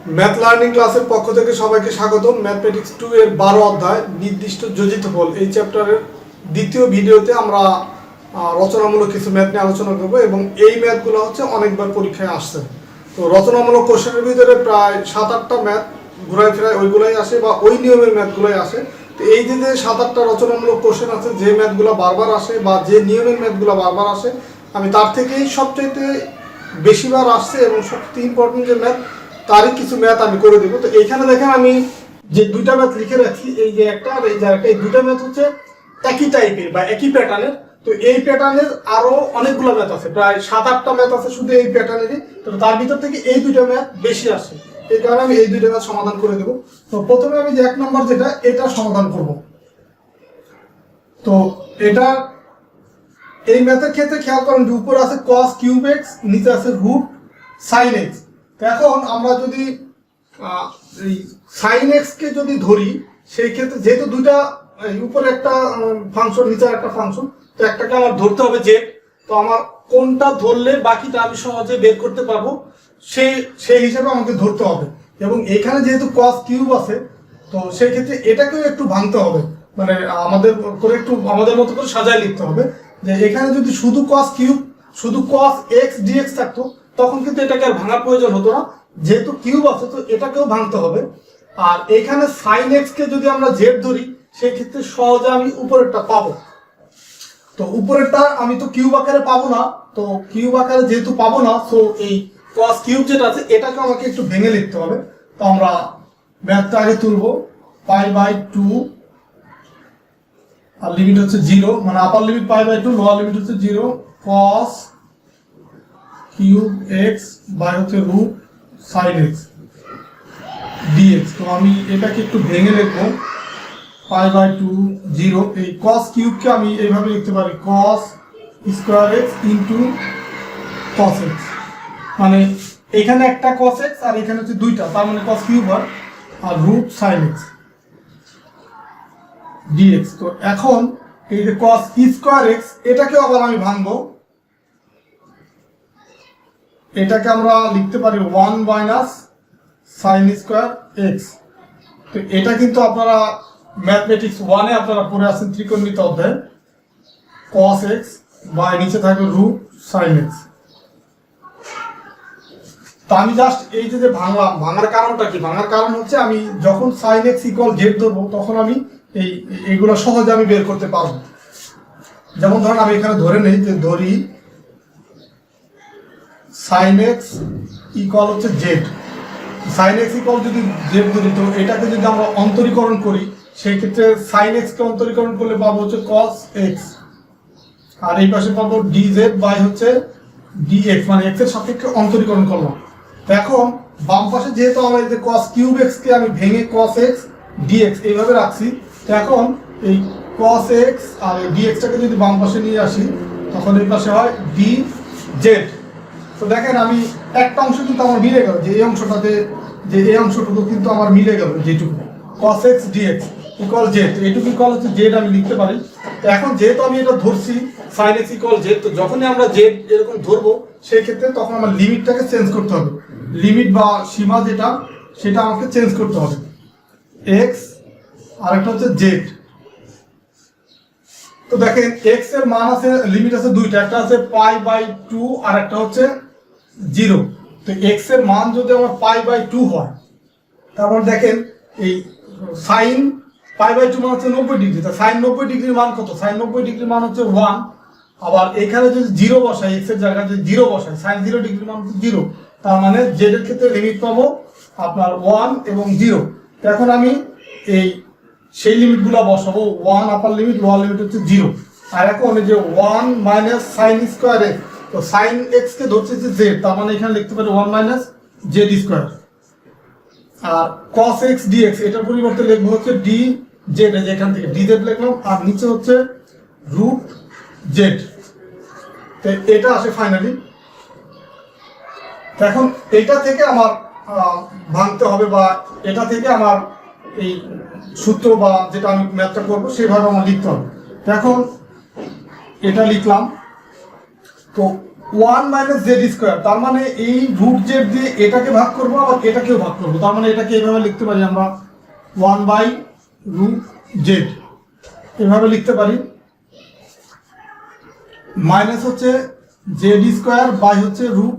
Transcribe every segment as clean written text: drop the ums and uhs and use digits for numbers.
Math learning ক্লাসের পক্ষ থেকে সবাইকে স্বাগতম। ম্যাথমেটিক্স 2 এর 12 অধ্যায় নির্দিষ্ট যোজিত ফল এই চ্যাপ্টারের দ্বিতীয় ভিডিওতে আমরা রচনামূলক কিছু ম্যাথ নিয়ে আলোচনা করব এবং এই ম্যাথগুলো হচ্ছে অনেকবার পরীক্ষায় আসছে। তো রচনামূলক কোশ্চেনের ভিতরে প্রায় 7-8টা ম্যাথ ঘুরায় ফেরায় ওইগুলাই আসে বা ওই নিয়মের ম্যাথগুলাই আসে। তো এই যে 7-8টা রচনামূলক কোশ্চেন আছে, যে ম্যাথগুলো বারবার আসে বা যে নিয়মের ম্যাথগুলো বারবার আসে, আমি তার থেকেই সবচাইতে বেশিবার আসছে এবং সবচেয়ে ইম্পর্টেন্ট যে ম্যাথ তারই কিছু ম্যাথ আমি করে দেবো। তো এইখানে দেখেন আমি যে দুইটা ম্যাথ লিখে রাখছি, এই যে একটা আর এই যে একটা, এই দুইটা ম্যাথ হচ্ছে একই টাইপের বা একই প্যাটার্নের। তো এই প্যাটার্নের আরো অনেকগুলো ম্যাথ আছে, প্রায় 7-8টা ম্যাথ আছে শুধু এই প্যাটার্নেরই। তো তার ভিতর থেকে এই দুইটা ম্যাথ বেশি আসে, এই কারণে আমি এই দুইটা ম্যাথ সমাধান করে দেবো। তো প্রথমে আমি যে 1 নম্বর যেটা, এটা সমাধান করব। তো এটা এই ম্যাথের ক্ষেত্রে খেয়াল করেন যে উপরে আছে cos কিউব x, নিচে আছে রুট সাইন x। তো এখন আমরা যদি এই সাইন x কে যদি ধরি, সেই ক্ষেত্রে যেহেতু দুইটা উপরে একটা ফাংশন নিচে একটা ফাংশন, তো একটাকে আমার ধরতে হবে z। তো আমার কোনটা ধরলে বাকিটা আমি সহজে বের করতে পারবো সেই হিসাবে আমাকে ধরতে হবে। এবং এখানে যেহেতু cos কিউব আছে, তো সেই ক্ষেত্রে এটাকেও একটু ভাঙতে হবে, মানে আমাদের মতো করে সাজায় লিখতে হবে। যে এখানে যদি শুধু cos কিউব, শুধু cos x dx থাকতো, তখন কিন্তু এটাকে আর ভাঙার প্রয়োজন হতো না। যেহেতু কিউব আছে, তো এটাকেও ভাঙতে হবে। আর এখানে sin x কে যদি আমরা z ধরি, সেই ক্ষেত্রে সহজে আমি উপরেরটা পাবো। তো উপরেরটা আমি তো কিউব আকারে পাবো না, তো কিউব আকারে যেহেতু পাবো না, তো এই cos কিউব যেটা আছে এটাকে আমাকে একটু ভেঙে লিখতে হবে। তো আমরা ম্যাথটা আগে তুলবো, π/2 আর লিমিট হচ্ছে 0, মানে আপার লিমিট π/2, লোয়ার লিমিট হচ্ছে 0, cos কিউব x বাই হচ্ছে রুট সাইন x dx। তো আমি এটাকে একটু ভেঙে লিখবো, π/2 0। এই cos কিউবকে আমি এইভাবে লিখতে পারি cos square x into cos x, মানে এখানে একটা cos x আর এখানে হচ্ছে দুইটা, তার মানে cos কিউব আর রুট সাইন x dx। তো এখন এই যে cos স্কয়ার x, এটাকে আবার আমি ভাঙবো, এটাকে আমরা লিখতে পারি 1 মাইনাস সাইন স্কয়ার x। তো এটা কিন্তু আপনারা ম্যাথমেটিক্স 1 এ আপনারা পড়ে আছেন ত্রিকোণমিতি অধ্যায়ে, cos x বাই নিচে থাকবে রুট সাইন x। তো আমি জাস্ট এই যে ভাঙলাম, ভাঙার কারণটা কি? ভাঙার কারণ হচ্ছে আমি যখন সাইন x ইকুয়াল z ধরবো, তখন আমি এইগুলো সহজে আমি বের করতে পারবো। যেমন ধরেন আমি এখানে ধরে নেই যে ধরি সাইন x ইকুয়াল হচ্ছে z। সাইন x ইকুয়াল যদি z ধরি, তো এটাকে যদি আমরা অন্তরীকরণ করি, সেই ক্ষেত্রে সাইন x কে অন্তরীকরণ করলে পাবো হচ্ছে cos x, আর এই পাশে পাবো dz বাই হচ্ছে dx, মানে x এর সাপেক্ষে অন্তরীকরণ করলাম। এখন বাম পাশে যেহেতু আমার এই যে cos কিউব x কে আমি ভেঙে cos x dx এইভাবে রাখছি, তো এখন এই cos x আর এই dx টাকে যদি বাম পাশে নিয়ে আসি, তখন এই পাশে হয় dz। তো দেখেন আমি একটা অংশ কিন্তু আমার মিলে গেল, যে এই অংশটাতে, যে এই অংশটুকু কিন্তু আমার মিলে গেল, যেটুকু cos x dx equal z, এইটুকু ইকুয়াল হচ্ছে z আমি লিখতে পারি। তো এখন যেহেতু আমি এটা ধরছি sin x ইকুয়াল z, তো যখনই আমরা z এরকম ধরবো, সেই ক্ষেত্রে তখন আমার লিমিটটাকে চেঞ্জ করতে হবে, লিমিট বা সীমা যেটা, সেটা আমাকে চেঞ্জ করতে হবে। x আর একটা হচ্ছে z। তো দেখেন x এর মান আছে, লিমিট আছে দুইটা, একটা আছে π/2 আর একটা হচ্ছে 0। তো x এর মান যদি আমার π/2 হয়, তারপর দেখেন এই সাইন π/2 মান হচ্ছে 90 ডিগ্রি। তো সাইন 90 ডিগ্রির মান কত? সাইন 90 ডিগ্রির মান হচ্ছে 1। আবার এখানে যদি 0 বসাই, x এর জায়গায় যদি 0 বসাই, সাইন 0 ডিগ্রির মান হচ্ছে 0, তার মানে z এর ক্ষেত্রে লিমিট পাবো আপনার 1 এবং 0। তো এখন আমি সেই লিমিটগুলো বসাবো, 1 আপার লিমিট, লোয়ার লিমিট হচ্ছে 0। আর এখন এই যে 1 মাইনাস সাইন স্কয়ার x, তো সাইন x কে ধরছে যে z, তার মানে এখানে লিখতে পারি 1 মাইনাস z স্কয়ার। আর cos x dx, এটার পরিবর্তে লিখবো হচ্ছে dz, এখান থেকে dz লিখলাম, আর নিচে হচ্ছে রুট z। তো এটা আসে ফাইনালি। তো এখন এটা থেকে আমার ভাঙতে হবে, বা এটা থেকে আমার এই সূত্র বা যেটা আমি ম্যাথটা করবো সেভাবে আমার লিখতে হবে। তো এখন এটা লিখলাম। তো 1 মাইনাস জেড স্কোয়ার, তার মানে এই রুট জেড দিয়ে এটাকে ভাগ করবো আবার এটাকেও ভাগ করবো, তার মানে এটাকে এইভাবে লিখতে পারি আমরা 1 বাই রুট জেড, এভাবে লিখতে পারি। মাইনাস হচ্ছে জেড স্কোয়ার বাই হচ্ছে রুট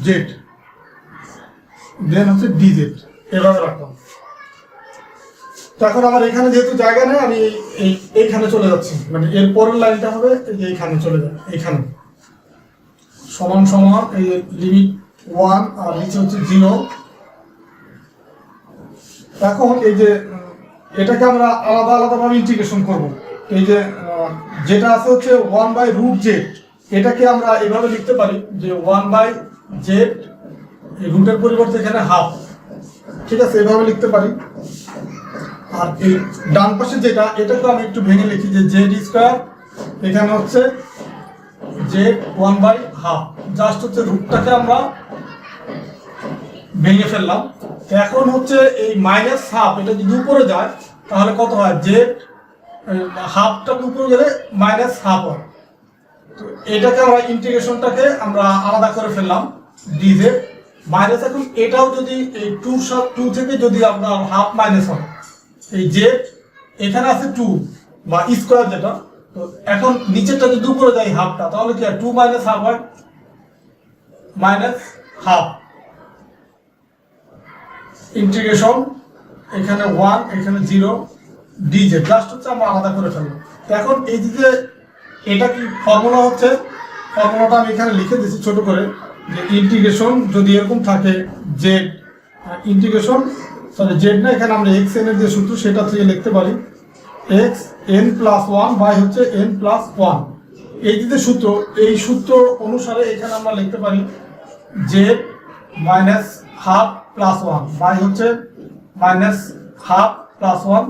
জেড, দেন হচ্ছে ডি জেড, এভাবে রাখলাম। তো এখন আমার এখানে যেহেতু জায়গা নেই, আমি এইখানে চলে যাচ্ছি, মানে এর পরের লাইনটা হবে এইখানে চলে যাবে, এইখানে সমান সমান এই লিমিট 1 আর নিচে হচ্ছে 0। এখন এই যে এটাকে আমরা আলাদা আলাদাভাবে ইন্টিগ্রেশন করব। এই যে যেটা আছে হচ্ছে 1 বাই রুট জেড, এটাকে আমরা এভাবে লিখতে পারি যে 1 বাই জেড, এই রুটের পরিবর্তে এখানে হাফ, ঠিক আছে, এভাবে লিখতে পারি। আর এই ডান পাশে যেটা, এটাকে আমি একটু ভেঙে লিখি যে জেড স্কোয়ার, এখানে হচ্ছে জেড 1 বাই হাফ, জাস্ট হচ্ছে রুটটাকে আমরা ভেঙে ফেললাম। এখন হচ্ছে এই মাইনাস হাফ, এটা যদি উপরে যায় তাহলে কত হয়, জেড হাফটা উপরে গেলে মাইনাস হাফ হয়। তো এটাকে আমরা ইন্টিগ্রেশনটাকে আমরা আলাদা করে ফেললাম ডিজেড মাইনাস। এখন এটাও যদি এই 2 থেকে যদি আপনার হাফ মাইনাস হয়, এই জেড এখানে আছে 2 বা স্কোয়ার যেটা, তো এখন নিচেরটা যদি উপরে যায় হাফটা, তাহলে কি হয় 2 মাইনাস হাফ হয়, মাইনাস হাফ। ইন্টিগ্রেশন এখানে 1 এখানে 0 ডিজেড, জাস্ট হচ্ছে আমরা আলাদা করে ফেলবো। তো এখন এই যে এটা কি ফর্মুলা হচ্ছে, ফর্মুলাটা আমি এখানে লিখে দিচ্ছি ছোট করে, যে ইন্টিগ্রেশন যদি এরকম থাকে জেড ইন্টিগ্রেশন, সরি জেড না, এখানে আমরা এক্স এন এর যে সূত্র সেটা থেকে লিখতে পারি এক্স এন প্লাস 1 বাই হচ্ছে এন প্লাস 1। এই যে সূত্র, এই সূত্র অনুসারে এখানে আমরা লিখতে পারি Z minus half plus 1 by হচ্ছে মাইনাস হাফ প্লাস 1,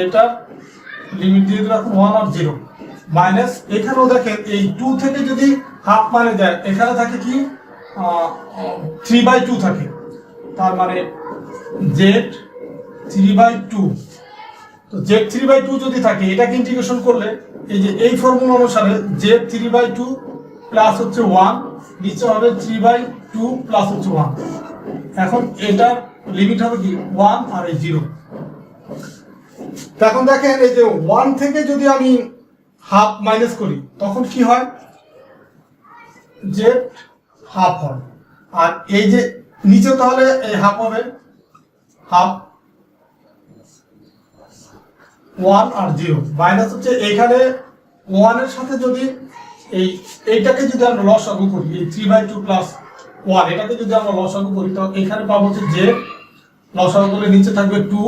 এটা লিমিট দিয়ে রাখুন 1 আর 0 মাইনাস। এখানেও দেখেন এই 2 থেকে যদি হাফ মানে যায়, এখানে থাকে কি 3/2 থাকে, তার মানে জেড 3/2। তো জেড 3/2 যদি থাকে, এটাকে ইন্টিগ্রেশন করলে এই যে এই ফর্মুলা অনুসারে জেড 3/2 প্লাস হচ্ছে 1, নিচে হবে 3/2 প্লাস হচ্ছে 1। এখন এটার লিমিট হবে কি 1 আর এই 0। এখন দেখেন এই যে 1 থেকে যদি আমি হাফ মাইনাস করি তখন কি হয়, জেড হাফ হয়, আর এই যে নিচে তাহলে এই হাফ হবে হাফ 1 আর 0 মাইনাস হচ্ছে এখানে 1 এর সাথে যদি এইটাকে যদি আমরা লসাগু করি, এই 3/2 প্লাস 1 এটাকে যদি আমরা লসাগু করি, তো এখানে পাবো হচ্ছে জেড, লসাগু করলে নিচে থাকবে 2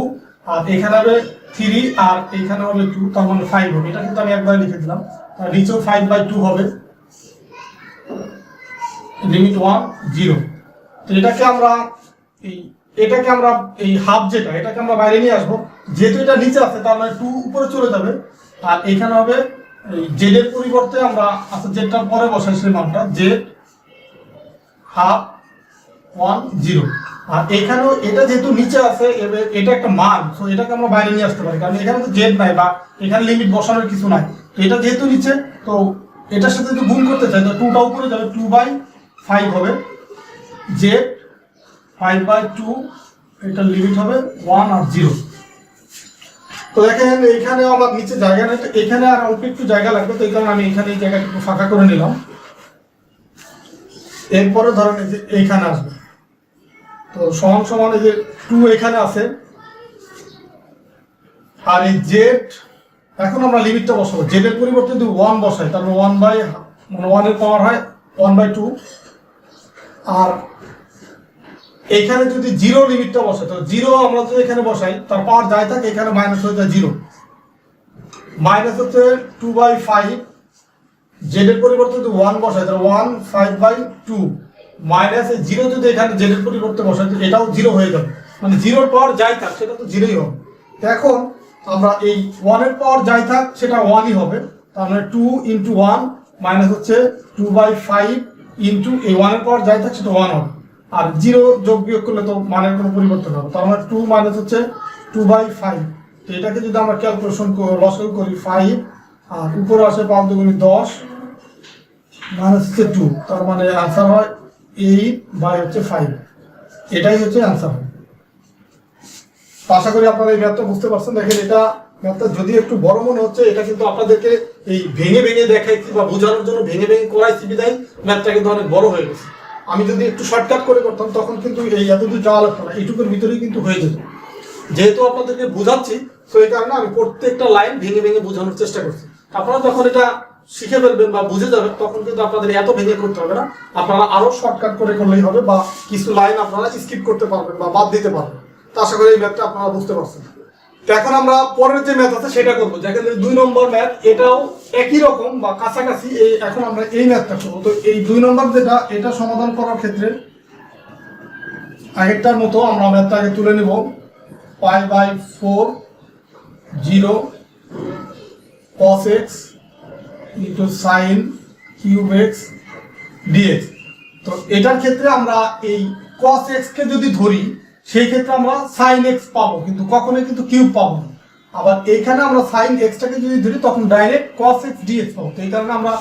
আর এখানে হবে 3 আর এখানে হবে 2, তার মানে 5 হবে। এটা কিন্তু আমি একবার লিখে দিলাম, আর নিচেও 5/2 হবে, লিমিট 1 0। তো এটাকে আমরা এই হাফ যেটা, এটাকে আমরা বাইরে নিয়ে আসবো, যেহেতু এটা নিচে আছে তার মানে 2 উপরে চলে যাবে, আর এখানে হবে এই জেড এর পরিবর্তে আমরা আচ্ছা জেডটা পরে বসাই সেই মানটা, জেড হাফ 1 0। আর এখানেও এটা যেহেতু নিচে আছে, এটা একটা মান, তো এটাকে আমরা বাইরে নিয়ে আসতে পারি, কারণ এখানে তো জেড নাই বা এখানে লিমিট বসানোর কিছু নাই। তো এটা যেহেতু নিচে, তো এটার সাথে যদি গুণ করতে চাই তো 2টা উপরে যাবে, 2/5 হবে, জেড 5/2, এটার লিমিট হবে 1 আর 0। তো দেখেন এখানে আমার নিচে জায়গা নেই, তো এখানে আর অল্প একটু জায়গা লাগবে, তো এই কারণে আমি এখানে এই জায়গাটা একটু ফাঁকা করে নিলাম। এরপরে ধরেন এই যে এইখানে আসবে, তো সমান সমান এই যে 2 এখানে আছে, আর এই জেড এখন আমরা লিমিটটা বসাবো, জেড এর পরিবর্তে যদি 1 বসাই তাহলে 1 এর পাওয়ার হয় 1/2, আর এখানে যদি 0 লিমিটটা বসাই, তো 0 আমরা যদি এখানে বসাই তার পাওয়ার যাই থাকে, এখানে মাইনাস হয়ে যায় 0, মাইনাস হচ্ছে 2/5, জেড এর পরিবর্তে যদি 1 বসাই তাহলে 1 5/2 মাইনাস 0 যদি এখানে জেড এর পরিবর্তে বসাই তো এটাও 0 হয়ে যাবে, মানে 0 পাওয়ার যাই থাক সেটা তো 0ই হবে। এখন আমরা এই 1 এর পাওয়ার যাই থাক সেটা 1ই হবে, তার মানে 2 × 1 মাইনাস হচ্ছে 2/5 ইন্টু এই 1 এর পাওয়ার যাই থাক সেটা 1 হবে, আর 0 যোগ বিয়োগ করলে তো মানের কোনো পরিবর্তন হবে, তার মানে 2 মাইনাস হচ্ছে 2/5। তো এটাকে যদি আমরা ক্যালকুলেশন লসাগু করি 5, আর উপরে আসে 5 × 10 মাইনাস হচ্ছে 2, তার মানে আনসার হয় 8/5। এটাই হচ্ছে আনসার। আশা করি আপনারা এই ম্যাথটা বুঝতে পারছেন। দেখেন এটা ম্যাথটা যদি একটু বড় মনে হচ্ছে, এটা কিন্তু আপনাদেরকে এই ভেঙে ভেঙে দেখাইছি বা বোঝানোর জন্য ভেঙে ভেঙে করাইছি বিদায় ম্যাথটা কিন্তু অনেক বড় হয়ে গেছে। আমি যদি একটু শর্টকাট করে করতাম তখন কিন্তু এই এতদূর যাওয়া লাগতো না, এইটুকুর ভিতরেই কিন্তু হয়ে যেত। যেহেতু আপনাদেরকে বোঝাচ্ছি, তো এই কারণে আমি প্রত্যেকটা লাইন ভেঙে ভেঙে বোঝানোর চেষ্টা করছি। আপনারা যখন এটা শিখে ফেলবেন বা বুঝে যাবেন তখন কিন্তু আপনাদের এত ভেঙে করতে হবে না, আপনারা আরো শর্টকাট করে করলেই হবে, বা কিছু লাইন আপনারা স্কিপ করতে পারবেন বা বাদ দিতে পারবেন। তো আশা করি এই ম্যাথটা আপনারা বুঝতে পারছেন। তো এখন আমরা পরের যে ম্যাথ আছে সেটা করবো, যেখানে 2 নম্বর ম্যাথ, এটাও একই রকম বা কাছাকাছি। এখন আমরা এই ম্যাথটা করবো। তো এই 2 নম্বর যেটা, এটা সমাধান করার ক্ষেত্রে আগেরটার মতো আমরা ম্যাথটা আগে তুলে নেব। π/4 0 cos x into sin cube x dx। তো এটার ক্ষেত্রে আমরা এই cos x কে যদি ধরি সেই ক্ষেত্রে আমরা sin x পাবো, কিন্তু কখনোই কিন্তু কিউব পাবো না। আবার এইখানে আমরা sin x টাকে যদি ধরি তখন ডাইরেক্ট cos x dx পাবো। তো এই কারণে আমরা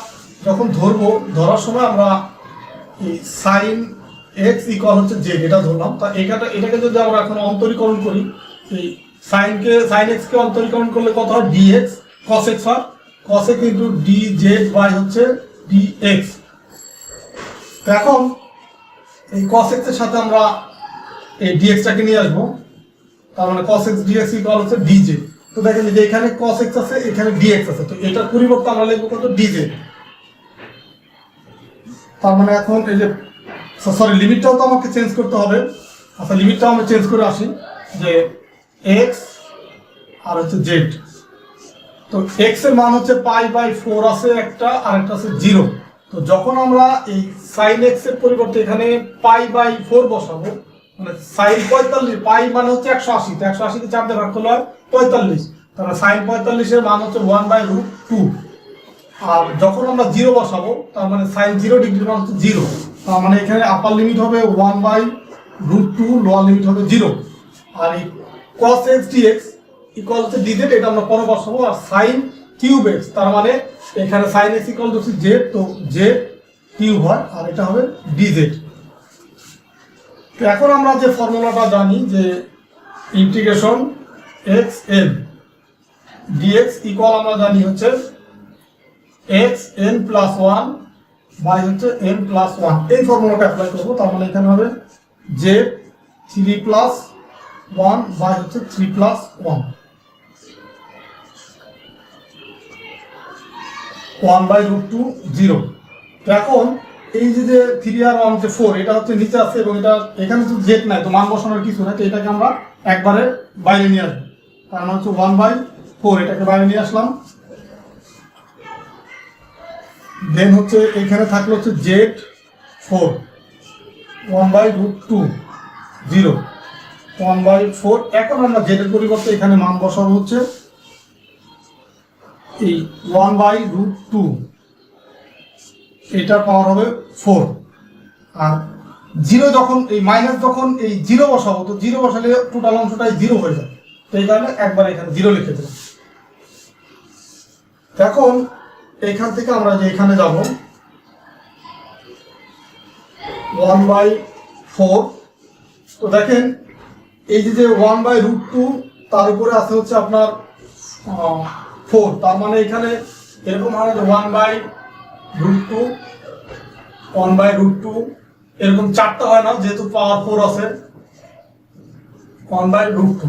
যখন ধরবো, ধরার সময় আমরা এই sin x ইকুয়াল হচ্ছে z এটা ধরলাম। তা এটাকে যদি আমরা এখন অন্তরীকরণ করি, এই sin x কে অন্তরীকরণ করলে কত হয়, dx cos x হয়, cos x into dz by হচ্ছে dx। এখন এই cos x এর সাথে আমরা এই dx টাকে নিয়ে আসবো, তার মানে cos x dx ইকুয়াল হচ্ছে dz। তো দেখেন যে এখানে cos x আছে, এখানে dx আছে, তো এটার পরিবর্তে আমরা লিখবো কত, dz। তার মানে এখন এই যে সরি, লিমিটটাও তো আমাকে চেঞ্জ করতে হবে। আচ্ছা, লিমিটটাও আমরা চেঞ্জ করে আসি, যে x আর হচ্ছে z। তো x এর মান হচ্ছে π/4 আছে একটা, আর একটা আছে 0। তো যখন আমরা এই sin x এর পরিবর্তে এখানে π/4 বসাবো, মানে sin 45, পাই মানে হচ্ছে 180, তো 180 কে 4 দিয়ে ভাগ করলে হয় 45, তাহলে sin 45 এর মান হচ্ছে 1/√2। আর যখন আমরা 0 বসাবো, তার মানে sin 0 ডিগ্রির মান হচ্ছে 0, তার মানে এখানে আপার লিমিট হবে 1/√2, লোয়ার লিমিট হবে 0। আর এই cos x dx ইকুয়াল হচ্ছে dz, এটা আমরা পরে বসাবো। আর sin কিউব x, তার মানে এখানে sin x ইকুয়াল হচ্ছে z, তো z কিউব হয়, আর এটা হবে dz। তো এখন আমরা যে ফর্মুলাটা জানি, যে ইন্টিগ্রেশন xn dx ইকুয়াল আমরা জানি হচ্ছে xn প্লাস 1 বাই হচ্ছে n প্লাস 1। এই ফর্মুলাটা অ্যাপ্লাই করবো, তার মানে এখানে হবে z 3 প্লাস 1 বাই হচ্ছে 3 প্লাস 1, 1/√2 0। তো এখন এই যে 3 আর 1 যে 4, এটা হচ্ছে নিচে আছে, এবং এটা এখানে তো z নাই, তো মান বসানোর কিছু নাই, তো এটাকে আমরা একবারে বাইরে নিয়ে আসবো। তার মানে হচ্ছে 1/4, এটাকে বাইরে নিয়ে আসলাম। দেন হচ্ছে এখানে থাকলো হচ্ছে z4, 1/√2 0, 1/4। এখন আমরা z এর পরিবর্তে এখানে মান বসাবো হচ্ছে এই 1/√2, এটার পাওয়ার হবে 4। আর 0 যখন এই মাইনাস, যখন এই 0 বসাবো, তো 0 বসালে টোটাল অংশটাই 0 হয়ে যায়, তো এই কারণে একবার এখানে 0 লিখে দিলাম। এখন এইখান থেকে আমরা যে এখানে যাব 1/4, তো দেখেন এই যে 1/√2 তার উপরে আছে হচ্ছে আপনার 4, তার মানে এখানে এরকম হয় যে 1/√2 1/√2 এরকম 4টা হয় না, যেহেতু পাওয়ার 4 আছে, 1/√2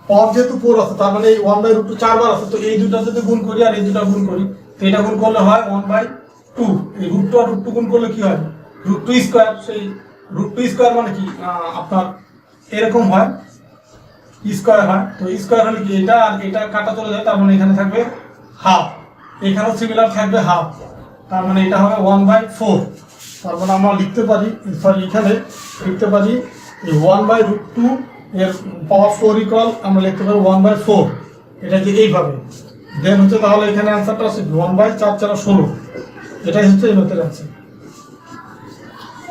পাওয়ার যেহেতু 4 আছে, তার মানে এই 1/√2 4বার আছে। তো এই দুটো যদি গুণ করি আর এই দুটো গুণ করি, তো এটা গুণ করলে হয় 1/2, এই √2 আর √2 গুণ করলে কি হয়, √2 স্কয়ার। সেই √2 স্কয়ার মানে কি, আপনার এরকম হয়, স্কয়ার হয়। তো স্কয়ার হলে কি, এটা আর এটা কাটা চলে যায়, তার মানে এখানে থাকবে হাফ, এখানেও সিমিলার থাকবে হাফ, তার মানে এটা হবে 1/4। তার মানে আমরা লিখতে পারি, সরি এখানে লিখতে পারি এই 1/√2 এর পাওয়ার 4 ইকুয়াল আমরা লিখতে পারি 1/4, এটা যে এইভাবে। দেন হচ্ছে তাহলে এখানে অ্যান্সারটা আছে 1/4 4 16, এটাই হচ্ছে এই ম্যাথের অ্যান্সার।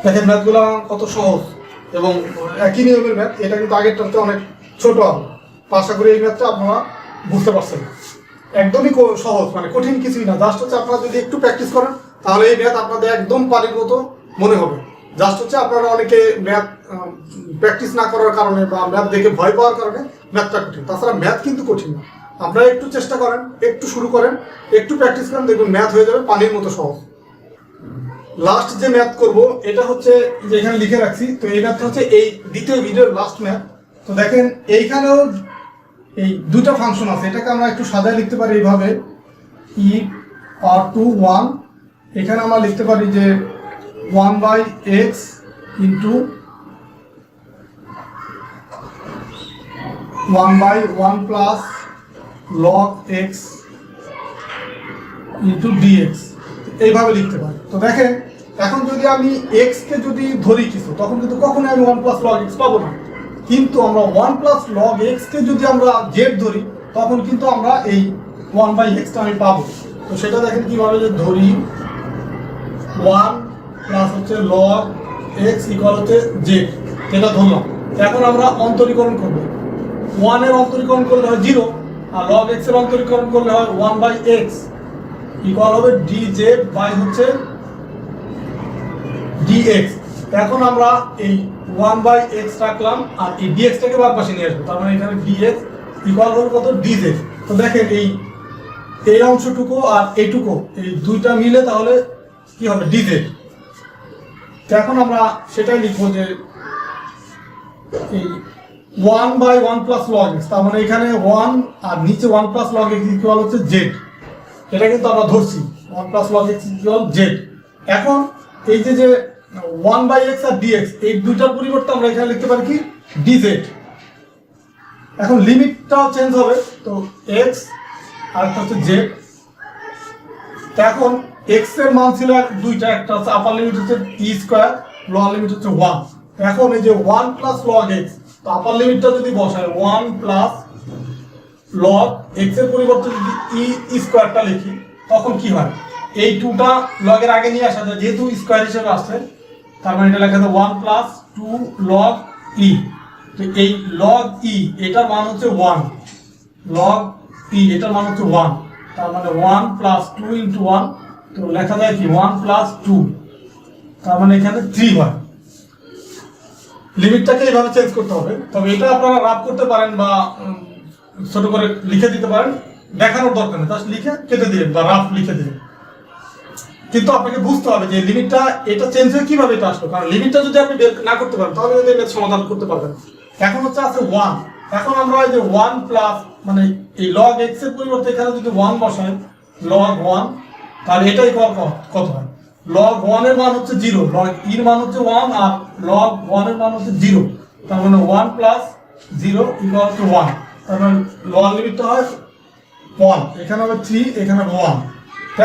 দেখেন ম্যাথগুলো কত সহজ এবং একই নিয়মের ম্যাথ, এটা কিন্তু আগেরটাতে অনেক ছোট হবে। আশা করি এই ম্যাথটা আপনারা বুঝতে পারছেন। একদমই সহজ, মানে কঠিন কিছুই না, জাস্ট হচ্ছে আপনারা যদি একটু প্র্যাকটিস করেন তাহলে এই ম্যাথ আপনাদের একদম পানির মতো মনে হবে। জাস্ট হচ্ছে আপনারা অনেকে ম্যাথ প্র্যাকটিস না করার কারণে বা ম্যাথ দেখে ভয় পাওয়ার কারণে ম্যাথটা কঠিন, তাছাড়া ম্যাথ কিন্তু কঠিন না। আপনারা একটু চেষ্টা করেন, একটু শুরু করেন, একটু প্র্যাকটিস করেন, দেখুন ম্যাথ হয়ে যাবে পানির মতো সহজ। লাস্ট যে ম্যাথ করব এটা হচ্ছে যে এখানে লিখে রাখছি, তো এই ম্যাথটা হচ্ছে এই দ্বিতীয় ভিডিওর লাস্ট ম্যাথ। তো দেখেন এইখানেও এই দুইটা ফাংশন আছে, এটাকে আমরা একটু সাজায় লিখতে পারি এইভাবে ই পাওয়ার টু 1, এখানে আমরা লিখতে পারি যে 1/x into 1/1 plus log x into dx, এইভাবে লিখতে পারি। তো দেখেন এখন যদি আমি x কে যদি ধরি কিছু, তখন কিন্তু কখনোই আমি 1 প্লাস log x পাবো না, কিন্তু আমরা 1 প্লাস log x কে যদি আমরা z ধরি তখন কিন্তু আমরা এই 1/x টা আমি পাবো। তো সেটা দেখেন কিভাবে যে ধরি 1 প্লাস হচ্ছে log x ইকুয়াল হচ্ছে z, এটা ধরলাম। এখন আমরা অন্তরীকরণ করব, 1 এর অন্তরীকরণ করলে হয় 0, আর log x এর অন্তরীকরণ করলে হয় 1/x ইকুয়াল হবে dz বাই হচ্ছে dx। এখন আমরা এই 1/x রাখলাম আর এই dx টাকে বাম পাশে নিয়ে আসবো, তার মানে এখানে dx ইকুয়াল হবে কত dz। তো দেখেন এই অংশটুকু আর এইটুকু এই দুইটা মিলে তাহলে কি হবে dz। তো এখন আমরা সেটাই লিখবো যে এই 1/1 প্লাস log x, তার মানে এখানে 1 আর নিচে 1 প্লাস log x ইকুয়াল হচ্ছে z, এটা কিন্তু আমরা ধরছি 1 plus log x equal z। এখন এই যে 1/x আর dx এই দুইটার পরিবর্তে আমরা এখানে লিখতে পারি কি dz। এখন লিমিটটাও চেঞ্জ হবে, তো x আর একটা হচ্ছে z। তো এখন x এর মান ছিল দুইটা, একটা হচ্ছে আপার লিমিট হচ্ছে e স্কয়ার, লোয়ার লিমিট হচ্ছে 1। এখন এই যে 1 প্লাস log x, তো আপার লিমিটটা যদি বসাই 1 প্লাস log x এর পরিবর্তে যদি e স্কয়ারটা লিখি তখন কি হয়, এই 2টা log এর আগে নিয়ে আসা যায়, যেহেতু স্কয়ার হিসেবে আসছে, তার মানে এটা লেখা যায় 1 প্লাস 2 log e। তো এই log e এটার মান হচ্ছে 1, log e এটার মান হচ্ছে 1, তার মানে 1 প্লাস 2 ইন্টু 1, তো লেখা যায় কি 1 প্লাস 2, তার মানে এখানে 3 হয়। লিমিটটাকে এইভাবে চেঞ্জ করতে হবে, তবে এটা আপনারা রাফ করতে পারেন বা ছোট করে লিখে দিতে পারেন, দেখানোর দরকার নেই, জাস্ট লিখে কেটে দিবেন বা রাফ লিখে দিবেন। কিন্তু আপনাকে বুঝতে হবে যে লিমিটটা এটা চেঞ্জ হয়ে কিভাবে এটা আসলো, কারণ লিমিটটা যদি আপনি বের না করতে পারেন তাহলে কিন্তু ম্যাথ সমাধান করতে পারবেন। এখন হচ্ছে আছে 1, এখন আমরা এই যে 1 প্লাস মানে এই log x এর পরিবর্তে এখানে যদি 1 বসাই log 1, তাহলে এটা ইকুয়াল কত হয়, log 1 এর মান হচ্ছে 0, log e এর মান হচ্ছে 1 আর log 1 এর মান হচ্ছে 0, তার মানে 1 প্লাস 0 ইকুয়াল টু 1, তার মানে লোয়ার লিমিটটা হয় 1, এখানে হবে 3, এখানে হবে 1।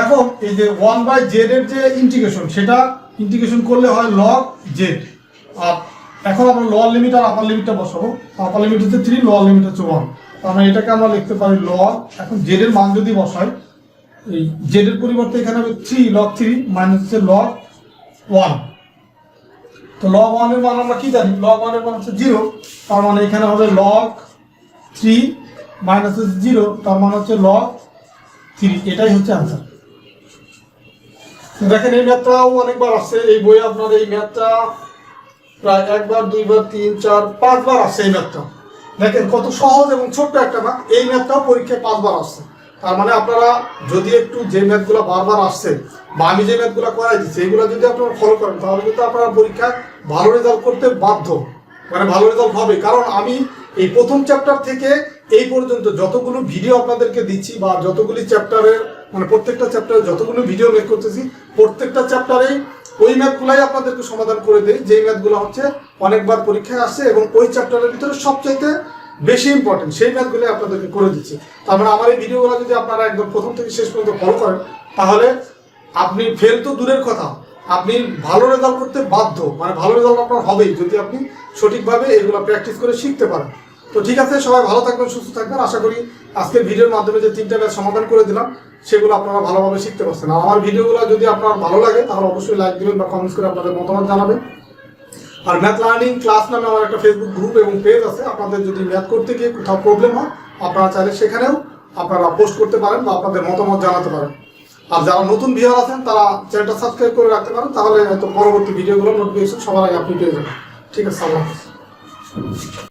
এখন এই যে 1/z এর যে ইন্টিগ্রেশন, সেটা ইন্টিগ্রেশন করলে হয় log z। আর এখন আমরা লোয়ার লিমিট আর আপার লিমিটটা বসাবো, আপার লিমিট হচ্ছে 3, লোয়ার লিমিট হচ্ছে 1, তার মানে এটাকে আমরা লিখতে পারি log, এখন z এর মান যদি বসাই এই z এর পরিবর্তে এখানে হবে 3 log 3 মাইনাস হচ্ছে log 1। তো log 1 এর মান আমরা কি জানি, log 1 এর মান হচ্ছে 0, তার মানে এখানে হবে log 3 মাইনাস 0, তার মানে হচ্ছে log 3, এটাই হচ্ছে आंसर। দেখেন এই ম্যাথটাও অনেকবার আসছে এই বইয়ে, আপনার এই ম্যাথটা প্রায় একবার, দুইবার, 3, 4, 5 বার আসছে এই ম্যাথটা। দেখেন কত সহজ এবং ছোট্ট একটা ম্যাথ, এই ম্যাথটাও পরীক্ষায় 5 বার আসছে। তার মানে আপনারা যদি একটু যে ম্যাথগুলো বারবার আসছে বা আমি যে ম্যাথগুলো করাই দিচ্ছি এইগুলো যদি আপনারা ফলো করেন তাহলে কিন্তু আপনারা পরীক্ষায় ভালো রেজাল্ট করতে বাধ্য, মানে ভালো রেজাল্ট হবে। কারণ আমি এই প্রথম চ্যাপ্টার থেকে এই পর্যন্ত যতগুলো ভিডিও আপনাদেরকে দিচ্ছি বা যতগুলি চ্যাপ্টারের মানে প্রত্যেকটা চ্যাপ্টারে যতগুলো ভিডিও মেক করতেছি, প্রত্যেকটা চ্যাপ্টারেই ওই ম্যাথগুলাই আপনাদেরকে সমাধান করে দেই, যেই ম্যাথগুলো হচ্ছে অনেকবার পরীক্ষায় আসছে এবং ওই চ্যাপ্টারের ভিতরে সবচাইতে বেশি ইম্পর্টেন্ট সেই ম্যাথগুলো আপনাদেরকে করে দিচ্ছি। তারপরে আমার এই ভিডিওগুলো যদি আপনারা একদম প্রথম থেকে শেষ পর্যন্ত ফলো করেন তাহলে আপনি ফেল তো দূরের কথা, আপনি ভালো রেজাল্ট করতে বাধ্য, মানে ভালো রেজাল্ট আপনার হবেই যদি আপনি সঠিকভাবে এগুলো প্র্যাকটিস করে শিখতে পারেন। তো ঠিক আছে, সবাই ভালো থাকবেন, সুস্থ থাকবেন। আশা করি আজকের ভিডিওর মাধ্যমে যে 3টা ম্যাথ সমাধান করে দিলাম সেগুলো আপনারা ভালোভাবে শিখতে পারছেন। আর আমার ভিডিওগুলো যদি আপনার ভালো লাগে তাহলে অবশ্যই লাইক দিবেন বা কমেন্টস করে আপনাদের মতামত জানাবেন। আর ম্যাথ লার্নিং ক্লাস নামে আমার একটা ফেসবুক গ্রুপ এবং পেজ আছে, আপনাদের যদি ম্যাথ করতে গিয়ে কোথাও প্রবলেম হয় আপনারা চাইলে সেখানেও আপনারা পোস্ট করতে পারেন বা আপনাদের মতামত জানাতে পারেন। আর যারা নতুন ভিউয়ার আছেন তারা চ্যানেলটা সাবস্ক্রাইব করে রাখতে পারেন, তাহলে হয়তো পরবর্তী ভিডিওগুলো নোটিফিকেশন সবার আগে আপনি পেয়ে যাবেন। ঠিক আছে, আল্লাহ হাফেজ।